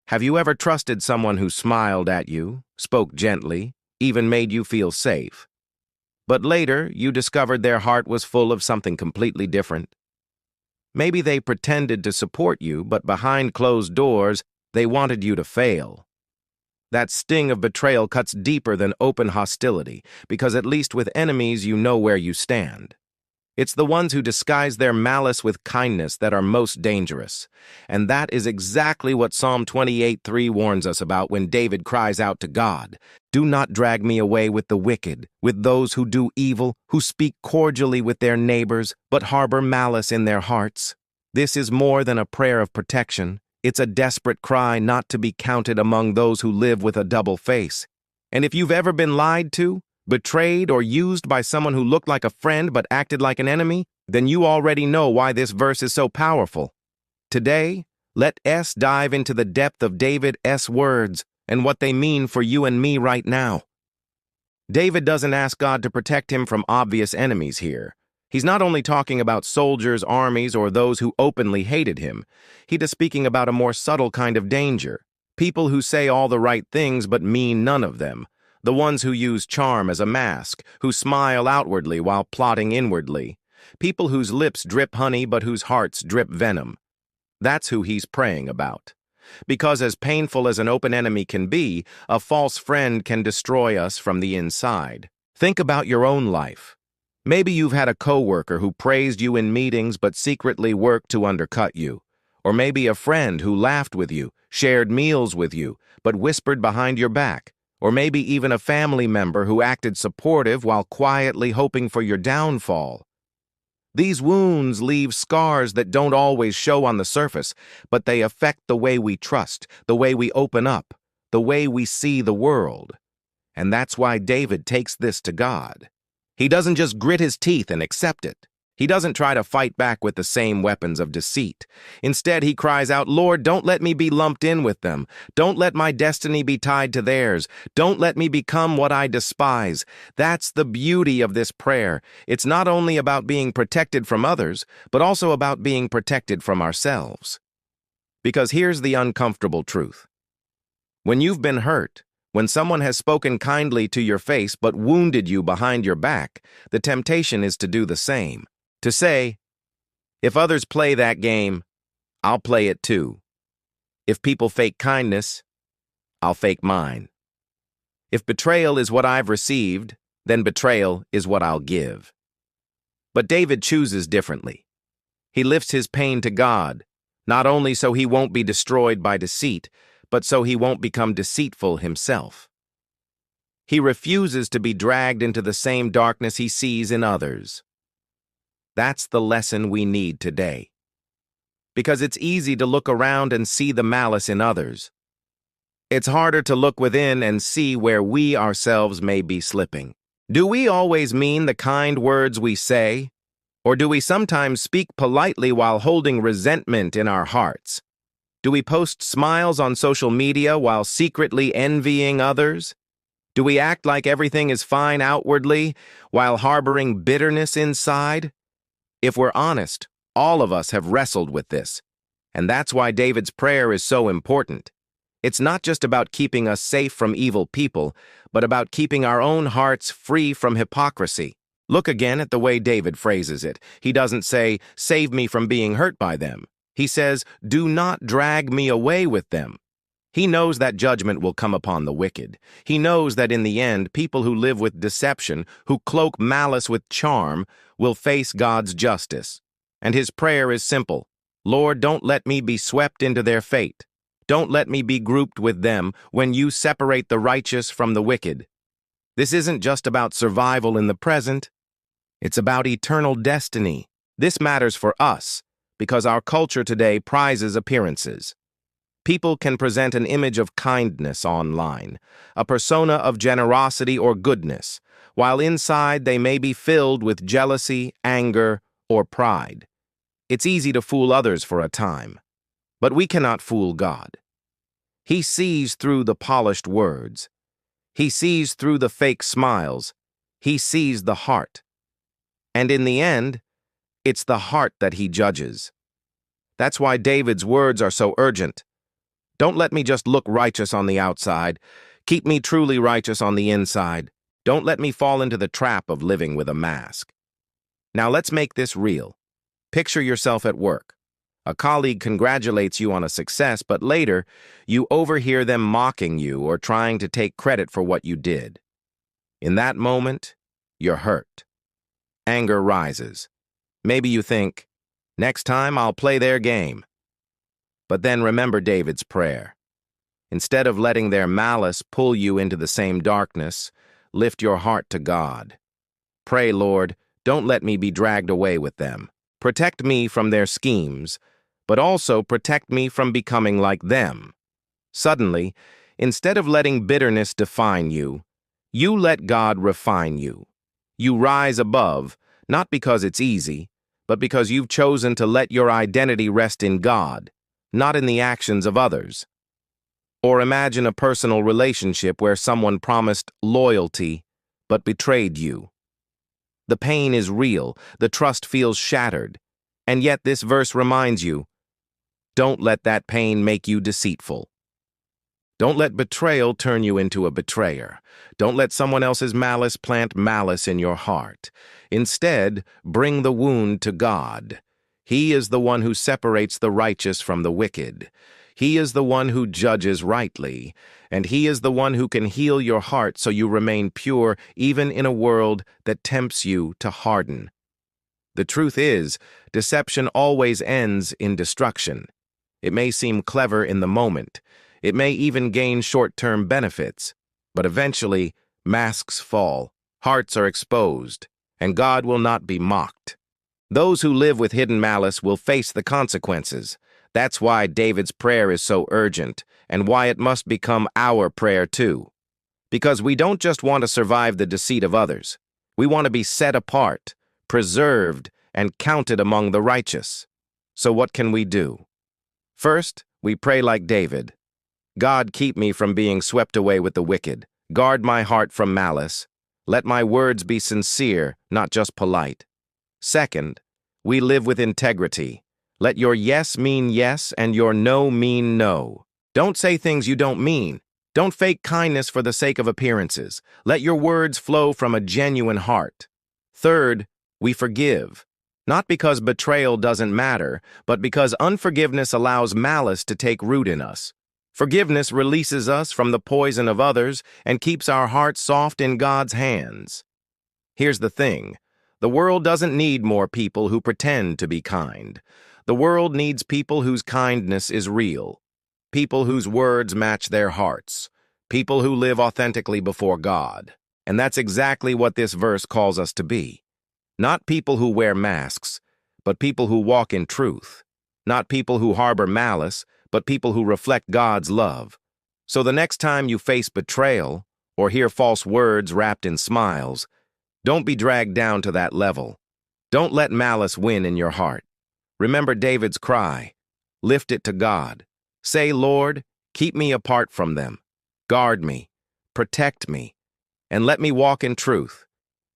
Have you ever trusted someone who smiled at you, spoke gently, even made you feel safe? But later, you discovered their heart was full of something completely different. Maybe they pretended to support you, but behind closed doors, they wanted you to fail. That sting of betrayal cuts deeper than open hostility, because at least with enemies you know where you stand. It's the ones who disguise their malice with kindness that are most dangerous. And that is exactly what Psalm 28:3 warns us about when David cries out to God, "Do not drag me away with the wicked, with those who do evil, who speak cordially with their neighbors, but harbor malice in their hearts." This is more than a prayer of protection. It's a desperate cry not to be counted among those who live with a double face. And if you've ever been lied to, betrayed, or used by someone who looked like a friend but acted like an enemy, then you already know why this verse is so powerful. Today, let us dive into the depth of David's words and what they mean for you and me right now. David doesn't ask God to protect him from obvious enemies here. He's not only talking about soldiers, armies, or those who openly hated him. He is speaking about a more subtle kind of danger. People who say all the right things but mean none of them. The ones who use charm as a mask, who smile outwardly while plotting inwardly. People whose lips drip honey but whose hearts drip venom. That's who he's praying about. Because as painful as an open enemy can be, a false friend can destroy us from the inside. Think about your own life. Maybe you've had a coworker who praised you in meetings but secretly worked to undercut you. Or maybe a friend who laughed with you, shared meals with you, but whispered behind your back. Or maybe even a family member who acted supportive while quietly hoping for your downfall. These wounds leave scars that don't always show on the surface, but they affect the way we trust, the way we open up, the way we see the world. And that's why David takes this to God. He doesn't just grit his teeth and accept it. He doesn't try to fight back with the same weapons of deceit. Instead, he cries out, "Lord, don't let me be lumped in with them. Don't let my destiny be tied to theirs. Don't let me become what I despise." That's the beauty of this prayer. It's not only about being protected from others, but also about being protected from ourselves. Because here's the uncomfortable truth. When you've been hurt, when someone has spoken kindly to your face but wounded you behind your back, the temptation is to do the same. To say, if others play that game, I'll play it too. If people fake kindness, I'll fake mine. If betrayal is what I've received, then betrayal is what I'll give. But David chooses differently. He lifts his pain to God, not only so he won't be destroyed by deceit, but so he won't become deceitful himself. He refuses to be dragged into the same darkness he sees in others. That's the lesson we need today. Because it's easy to look around and see the malice in others. It's harder to look within and see where we ourselves may be slipping. Do we always mean the kind words we say? Or do we sometimes speak politely while holding resentment in our hearts? Do we post smiles on social media while secretly envying others? Do we act like everything is fine outwardly while harboring bitterness inside? If we're honest, all of us have wrestled with this, and that's why David's prayer is so important. It's not just about keeping us safe from evil people, but about keeping our own hearts free from hypocrisy. Look again at the way David phrases it. He doesn't say, "Save me from being hurt by them." He says, "Do not drag me away with them." He knows that judgment will come upon the wicked. He knows that in the end, people who live with deception, who cloak malice with charm, will face God's justice. And his prayer is simple. "Lord, don't let me be swept into their fate. Don't let me be grouped with them when you separate the righteous from the wicked." This isn't just about survival in the present. It's about eternal destiny. This matters for us because our culture today prizes appearances. People can present an image of kindness online, a persona of generosity or goodness, while inside they may be filled with jealousy, anger, or pride. It's easy to fool others for a time, but we cannot fool God. He sees through the polished words. He sees through the fake smiles. He sees the heart. And in the end, it's the heart that he judges. That's why David's words are so urgent. Don't let me just look righteous on the outside. Keep me truly righteous on the inside. Don't let me fall into the trap of living with a mask. Now let's make this real. Picture yourself at work. A colleague congratulates you on a success, but later, you overhear them mocking you or trying to take credit for what you did. In that moment, you're hurt. Anger rises. Maybe you think, next time I'll play their game. But then remember David's prayer. Instead of letting their malice pull you into the same darkness, lift your heart to God. Pray, Lord, don't let me be dragged away with them. Protect me from their schemes, but also protect me from becoming like them. Suddenly, instead of letting bitterness define you, you let God refine you. You rise above, not because it's easy, but because you've chosen to let your identity rest in God, not in the actions of others. Or imagine a personal relationship where someone promised loyalty but betrayed you. The pain is real, the trust feels shattered, and yet this verse reminds you, don't let that pain make you deceitful. Don't let betrayal turn you into a betrayer. Don't let someone else's malice plant malice in your heart. Instead, bring the wound to God. He is the one who separates the righteous from the wicked. He is the one who judges rightly, and He is the one who can heal your heart so you remain pure even in a world that tempts you to harden. The truth is, deception always ends in destruction. It may seem clever in the moment. It may even gain short-term benefits. But eventually, masks fall, hearts are exposed, and God will not be mocked. Those who live with hidden malice will face the consequences. That's why David's prayer is so urgent, and why it must become our prayer too. Because we don't just want to survive the deceit of others. We want to be set apart, preserved, and counted among the righteous. So what can we do? First, we pray like David. God, keep me from being swept away with the wicked. Guard my heart from malice. Let my words be sincere, not just polite. Second, we live with integrity. Let your yes mean yes and your no mean no. Don't say things you don't mean. Don't fake kindness for the sake of appearances. Let your words flow from a genuine heart. Third, we forgive. Not because betrayal doesn't matter, but because unforgiveness allows malice to take root in us. Forgiveness releases us from the poison of others and keeps our hearts soft in God's hands. Here's the thing. The world doesn't need more people who pretend to be kind. The world needs people whose kindness is real. People whose words match their hearts. People who live authentically before God. And that's exactly what this verse calls us to be. Not people who wear masks, but people who walk in truth. Not people who harbor malice, but people who reflect God's love. So the next time you face betrayal or hear false words wrapped in smiles, don't be dragged down to that level. Don't let malice win in your heart. Remember David's cry. Lift it to God. Say, Lord, keep me apart from them. Guard me, protect me, and let me walk in truth.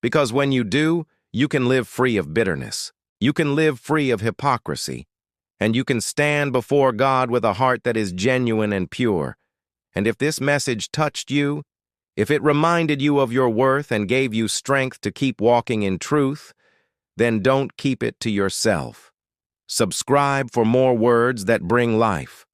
Because when you do, you can live free of bitterness. You can live free of hypocrisy. And you can stand before God with a heart that is genuine and pure. And if this message touched you, if it reminded you of your worth and gave you strength to keep walking in truth, then don't keep it to yourself. Subscribe for more words that bring life.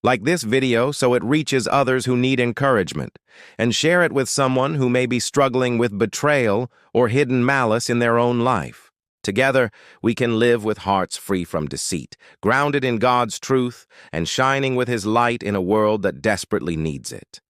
Like this video so it reaches others who need encouragement, and share it with someone who may be struggling with betrayal or hidden malice in their own life. Together, we can live with hearts free from deceit, grounded in God's truth, and shining with His light in a world that desperately needs it.